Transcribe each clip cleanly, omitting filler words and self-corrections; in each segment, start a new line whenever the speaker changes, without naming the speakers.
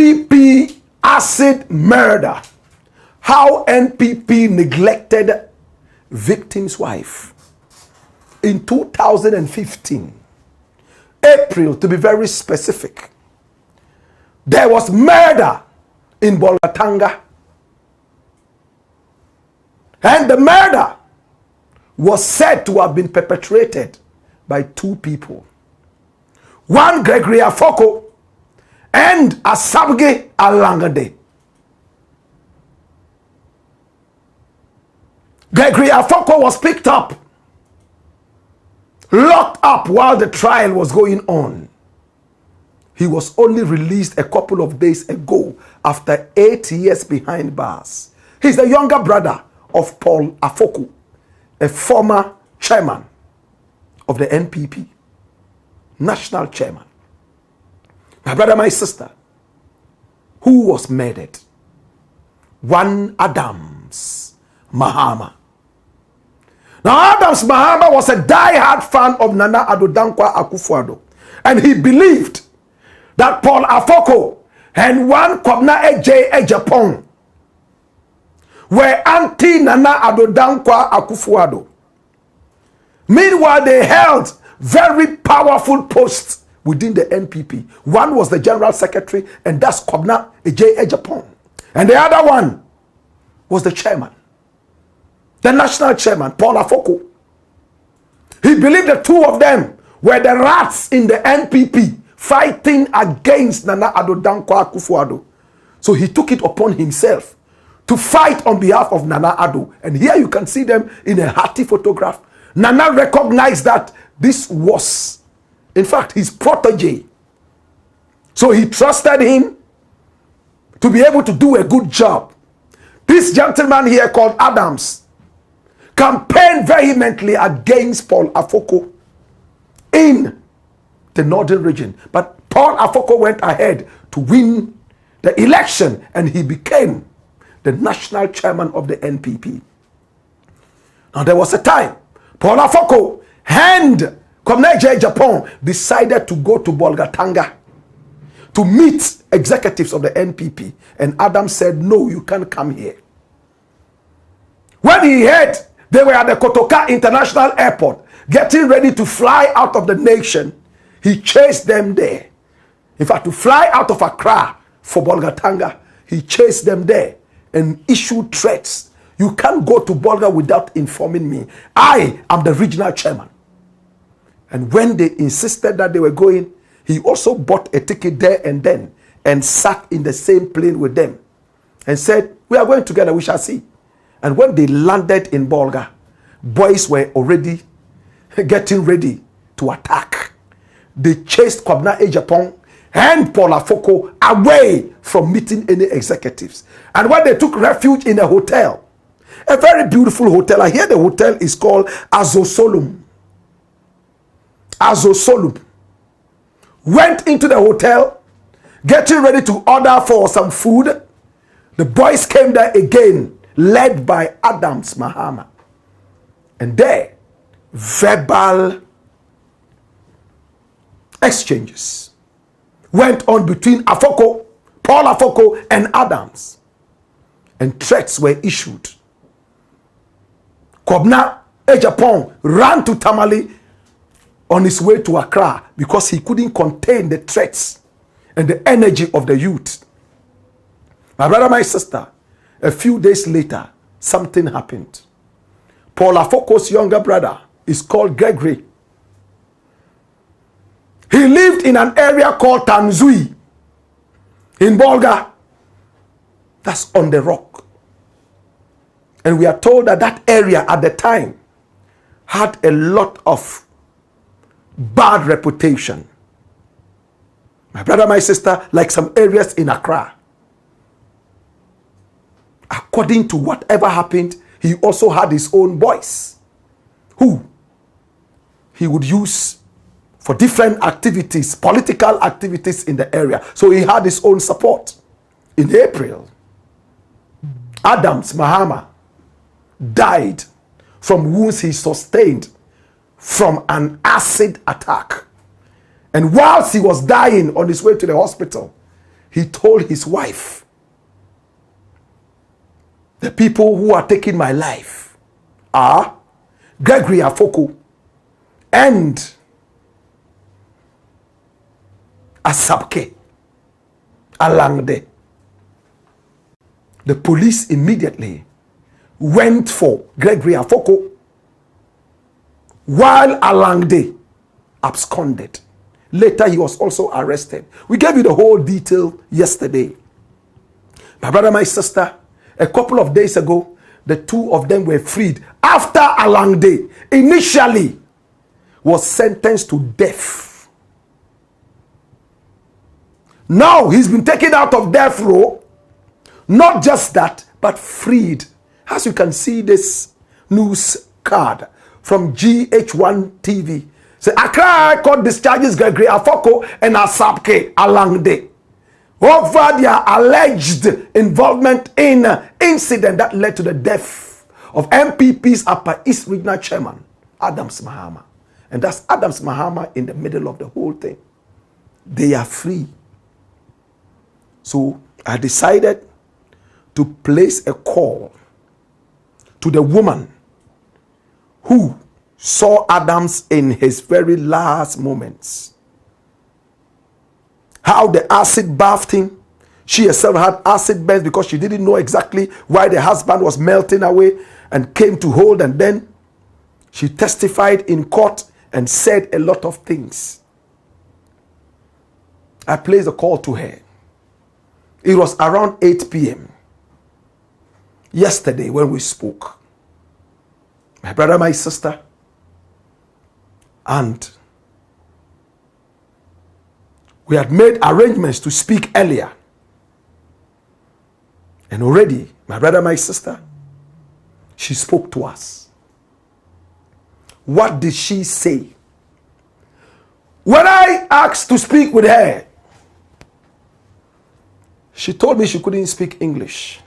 NPP acid murder. How NPP neglected victim's wife. In 2015, April to be very specific, there was murder in Bolgatanga. And the murder was said to have been perpetrated by two people. One, Gregory Afoko, and Asabge Alangade. Gregory Afoko was picked up, locked up while the trial was going on. He was only released a couple of days ago after 8 years behind bars. He's the younger brother of Paul Afoko, a former chairman of the NPP, national chairman. My brother, my sister, who was murdered? One Adams Mahama. Now, Adams Mahama was a die-hard fan of Nana Addo Dankwa Akufo-Addo, and he believed that Paul Afoko and one Kwabena Ejapong were anti-Nana Addo Dankwa Akufo-Addo. Meanwhile, they held very powerful posts within the NPP. One was the general secretary, and that's Kwabena Ejapong. And the other one was the chairman, the national chairman, Paul Afoko. He believed the two of them were the rats in the NPP fighting against Nana Addo Dankwa Akufo-Addo. So he took it upon himself to fight on behalf of Nana Addo. And here you can see them in a hearty photograph. Nana recognized that this was, in fact, his protege. So he trusted him to be able to do a good job. This gentleman here called Adams campaigned vehemently against Paul Afoko in the northern region. But Paul Afoko went ahead to win the election, and he became the national chairman of the NPP. Now there was a time Paul Afoko and Kwabena Ejapong decided to go to Bolgatanga to meet executives of the NPP, and Adams said, no, you can't come here. When he heard they were at the Kotoka International Airport getting ready to fly out of the nation, he chased them there. In fact, to fly out of Accra for Bolgatanga, he chased them there and issued threats. You can't go to Bolga without informing me. I am the regional chairman. And when they insisted that they were going, he also bought a ticket there and then and sat in the same plane with them and said, we are going together, we shall see. And when they landed in Bolga, boys were already getting ready to attack. They chased Kwabena Ejapong and Paul Afoko away from meeting any executives. And when they took refuge in a hotel, a very beautiful hotel, I hear the hotel is called Azosolum. Azosolum. Went into the hotel, getting ready to order for some food. The boys came there again, led by Adams Mahama. And there, verbal exchanges went on between Afoko, Paul Afoko, and Adams. And threats were issued. Kwabena Ejapong ran to Tamale on his way to Accra because he couldn't contain the threats and the energy of the youth. My brother, my sister, a few days later, something happened. Paul Afoko's younger brother is called Gregory. He lived in an area called Tanzui in Bolga. That's on the rock. And we are told that that area at the time had a lot of bad reputation. My brother, my sister, like some areas in Accra. According to whatever happened, he also had his own boys who he would use for different activities, political activities in the area. So he had his own support. In April, Adams Mahama died from wounds he sustained from an acid attack. And whilst he was dying on his way to the hospital, he told his wife, the people who are taking my life are Gregory Afoko and Asabke Alangde. The police immediately went for Gregory Afoko while Alangde absconded. Later, he was also arrested. We gave you the whole detail yesterday. My brother, my sister, a couple of days ago, the two of them were freed after Alangde initially was sentenced to death. Now he's been taken out of death row. Not just that, but freed. As you can see this news card from GH1 TV. Say, Accra High Court discharges Gregory Afoko and Asabke Alangde over their alleged involvement in an incident that led to the death of MPP's Upper East Regional Chairman, Adams Mahama. And that's Adams Mahama in the middle of the whole thing. They are free. So I decided to place a call to the woman who saw Adams in his very last moments. How the acid bathed him. She herself had acid burns because she didn't know exactly why the husband was melting away and came to hold, and then she testified in court and said a lot of things. I placed a call to her. It was around 8 p.m. yesterday when we spoke. My brother, my sister, and we had made arrangements to speak earlier. And already, my brother, my sister, she spoke to us. What did she say? When I asked to speak with her, she told me she couldn't speak English.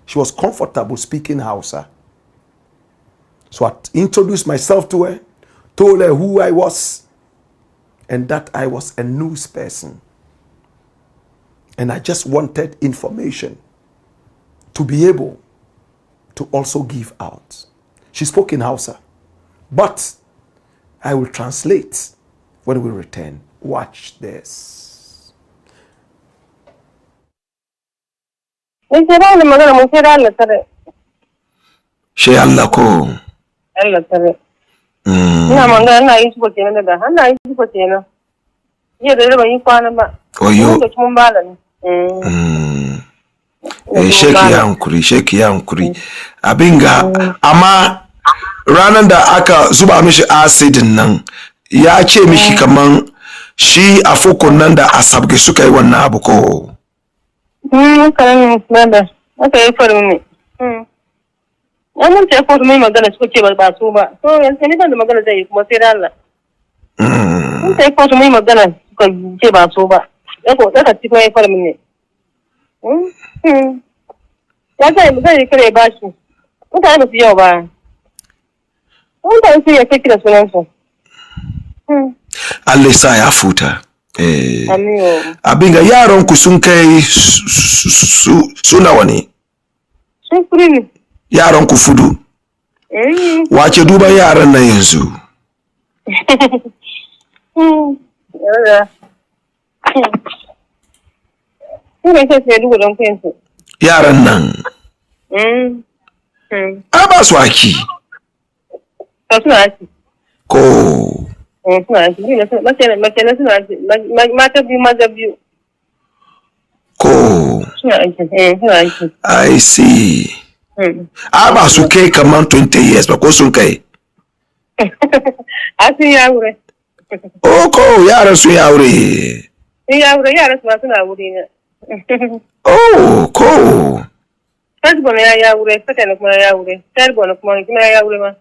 She was comfortable speaking Hausa. So I introduced myself to her, told her who I was, and that I was a news person. And I just wanted information to be able to also give out. She spoke in Hausa, but I will translate when we return. Watch this.
She Allah ko.
Allah tare. Ina magana na yi shi kenan da har na yi shi kenan. Jiya da ban yi kwana ba.
Oyo.
Da kuma bala ne.
Sheki yankuri. Abinga amma ranar da aka zuba mishi acidin nan ya ce mishi kaman shi Afoko nan da Asabke suka yi wannan abu ko.
Kan da aka yi farin ne. Wannan ta ko mai magana suka ce ba su ba. To yanzu ne ban da magana zai kuma sai da Allah. Mun ta ko mai magana suka ce ba su ba. Ya ko da ci mai farin ne. Ya zai kare bashi. Mutane su yau ba. Mutane su ya kai da sunan su.
Allah sa ya futa. Abinga yaron ku sun kai su nawa ne?
Sun kuri ne.
Yaron ku fudu. Wace duban yaran nan yanzu? Yaran nan. Ba su aki. Ko.
Mata biyu maza biyu.
Ko. I see. Ba su kai kaman 20 years ba ko sun kai?
Sun ya wure.
Ko yaran sun ya wure.
Sun ya wure, yaran su ma suna wuri ne.
Ko.
Kasbo na ya wure, sakana kuma ya wure. Kasbo na kuma ya wure ma.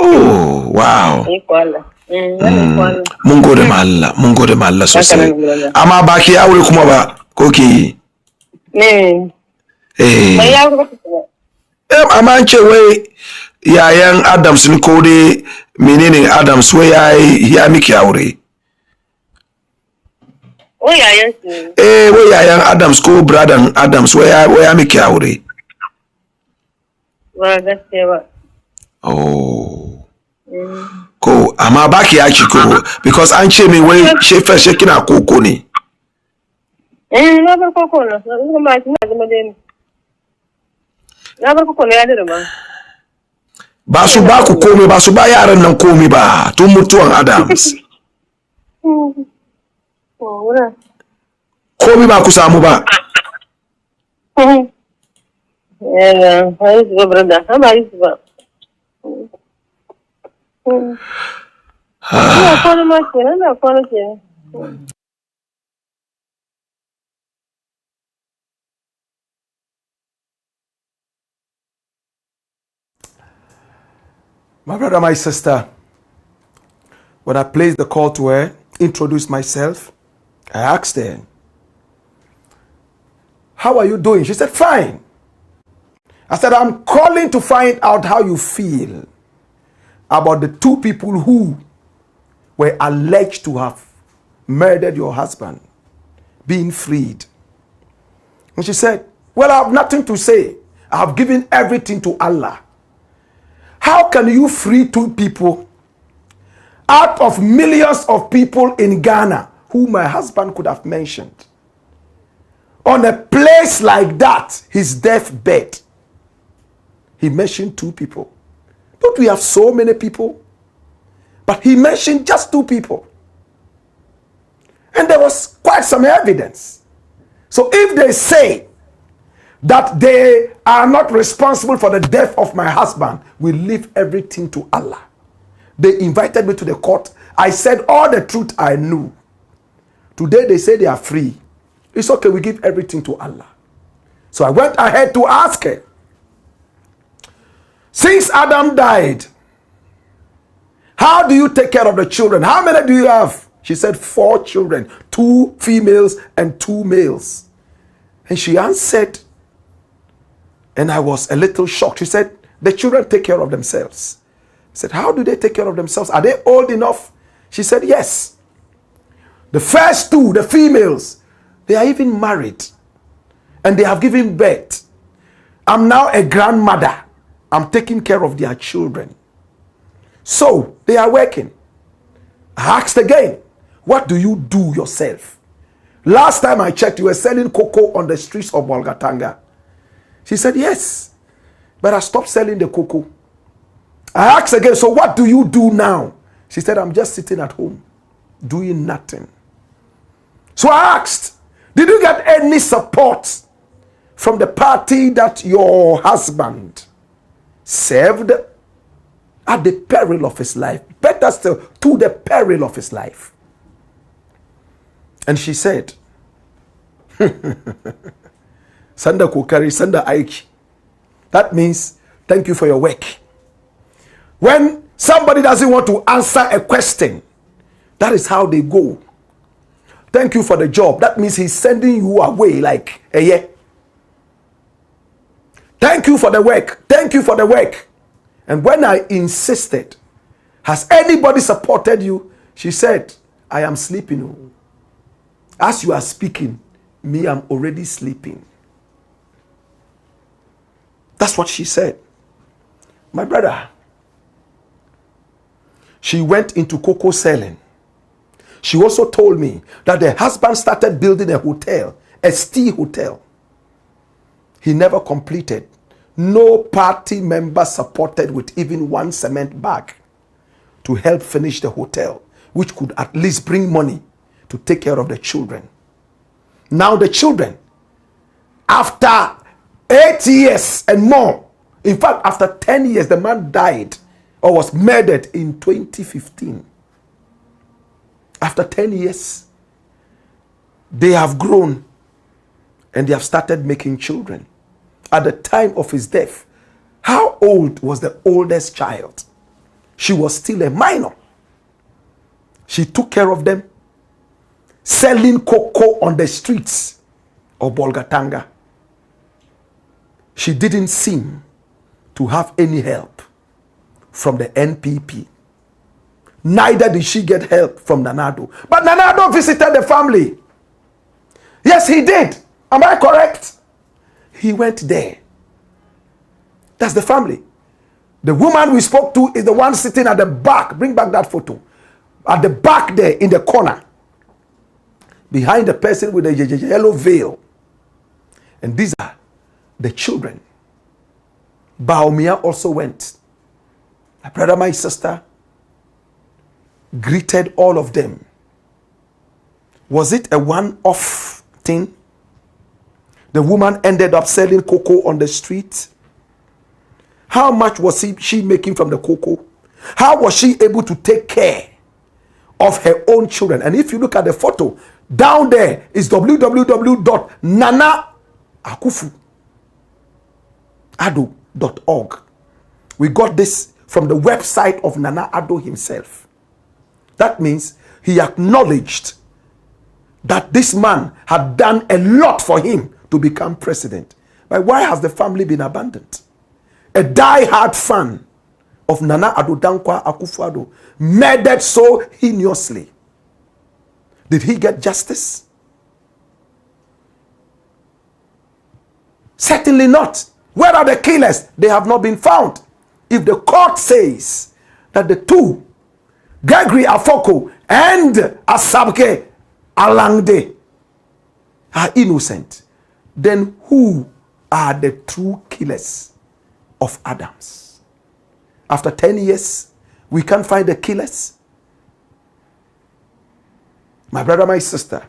Wow. Mun gode ma Allah sosai. Amma ba ki aure kuma ba ko ki?
Ne.
Amma an ce wai yayan Adams ni ko dai menene Adams wai ya miki aure.
yayan su.
wai yayan Adams ko brother Adams waya miki aure.
Ba gaskiya ba.
Oh. Ko amma baki yaki ko because an ce me wai shefe kina koko ne.
Na bar koko na kuma kina zama dai. Na bar koko na ya dare ba.
Ba su ba ku komai ba su ba yaran nan komai ba tun mutuwan Adams. Komai ba ku samu ba.
Hai su brother, ha ba su ba. Ina kwana ma kenan, ina kwana kenan.
My brother, my sister, when I placed the call to her, introduced myself, I asked her, how are you doing? She said, fine. I said, I'm calling to find out how you feel about the two people who were alleged to have murdered your husband being freed. And she said, well, I have nothing to say. I have given everything to Allah. How can you free two people out of millions of people in Ghana who my husband could have mentioned? On a place like that, his deathbed, he mentioned two people. Don't we have so many people? But he mentioned just two people. And there was quite some evidence. So if they say that they are not responsible for the death of my husband, we leave everything to Allah. They invited me to the court. I said all the truth I knew. Today they say they are free. It's okay, we give everything to Allah. So I went ahead to ask her, since Adam died, how do you take care of the children? How many do you have? She said 4 children, 2 females and 2 males. And she answered, and I was a little shocked. She said, the children take care of themselves. I said, how do they take care of themselves? Are they old enough? She said, yes. The first 2, the females, they are even married. And they have given birth. I'm now a grandmother. I'm taking care of their children. So, they are working. I asked again, what do you do yourself? Last time I checked, you were selling cocoa on the streets of Bolgatanga. She said, yes, but I stopped selling the cocoa. I asked again, so what do you do now? She said, I'm just sitting at home, doing nothing. So I asked, did you get any support from the party that your husband served at the peril of his life? Better still, to the peril of his life. And she said, Sanda kokari, sanda aiki. That means, thank you for your work. When somebody doesn't want to answer a question, that is how they go. Thank you for the job. That means he's sending you away like a year. Thank you for the work. Thank you for the work. And when I insisted, has anybody supported you? She said, I am sleeping. As you are speaking, me, I'm already sleeping. That's what she said. My brother, she went into cocoa selling. She also told me that the husband started building a hotel, a steel hotel. He never completed. No party member supported with even 1 cement bag to help finish the hotel, which could at least bring money to take care of the children. Now the children, after 8 years and more, in fact, after 10 years, the man died or was murdered in 2015. After 10 years, they have grown and they have started making children. At the time of his death, how old was the oldest child? She was still a minor. She took care of them, selling cocoa on the streets of Bolgatanga. She didn't seem to have any help from the NPP. Neither did she get help from Nanado. But Nanado visited the family. Yes, he did. Am I correct? He went there. That's the family. The woman we spoke to is the one sitting at the back. Bring back that photo. At the back there in the corner. Behind the person with the yellow veil. And these are the children. Baumia also went. My brother, my sister, greeted all of them. Was it a one-off thing? The woman ended up selling cocoa on the street. How much was she making from the cocoa? How was she able to take care of her own children? And if you look at the photo, down there is www.nanaAkufuado.org. We got this from the website of Nana Addo himself. That means he acknowledged that this man had done a lot for him to become president. But why has the family been abandoned? A die-hard fan of Nana Addo Dankwa Akufo-Addo murdered so heinously. Did he get justice? Certainly not. Where are the killers? They have not been found. If the court says that the two, Gregory Afoko and Asabke Alangde, are innocent, then who are the true killers of Adams? After 10 years, we can't find the killers. My brother, my sister,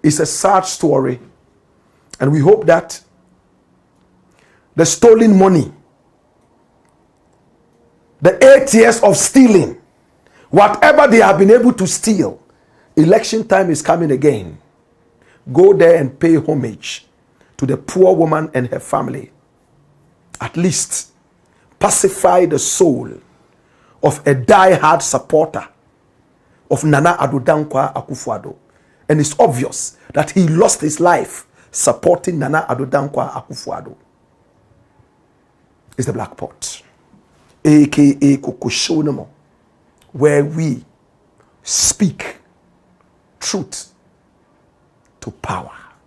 it's a sad story, and we hope that the stolen money, the 8 years of stealing, whatever they have been able to steal, election time is coming again. Go there and pay homage to the poor woman and her family. At least pacify the soul of a die-hard supporter of Nana Addo Dankwa Akufo-Addo. And it's obvious that he lost his life supporting Nana Addo Dankwa Akufo-Addo. It's the Black Pot, aka Kokoshonamo, where we speak truth to power.